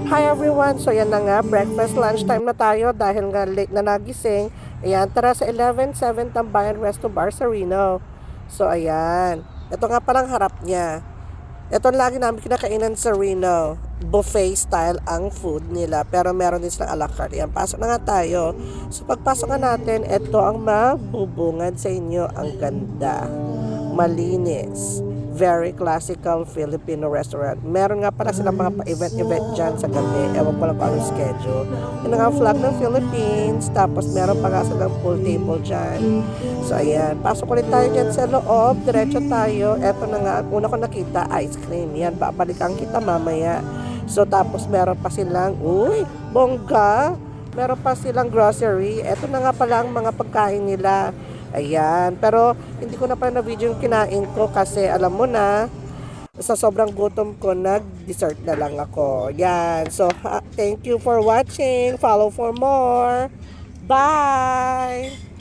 Hi everyone! So yan na nga, breakfast, lunchtime na tayo dahil nga late na nagising. Ayan, tara sa 11-7 Tambayan Resto Bar sa Reno. So ayan, ito nga palang harap niya. Ito ang lagi namin kinakainan sa Reno. Buffet style ang food nila, pero meron din silang a la carte. Ayan, pasok na nga tayo. So pagpasok na natin, ito ang mabubungad sa inyo. Ang ganda, malinis, very classical Filipino restaurant. Meron nga pala silang mga pa-event dyan sa gabi. Ewan ko lang paano schedule. Yun nga ang flag ng Philippines. Tapos meron pa nga silang pool table dyan. So ayan, pasok ulit tayo dyan sa loob. Diretso tayo. Eto na nga, una ko nakita, ice cream. Yan, babalikan kita mamaya. So tapos meron pa silang, uy, bongga. Meron pa silang grocery. Eto na nga pala ang mga pagkain nila. Ayan, pero hindi ko na pa na-video yung kinain ko kasi alam mo na, sa sobrang gutom ko, nag-dessert na lang ako. Yan, so thank you for watching. Follow for more. Bye!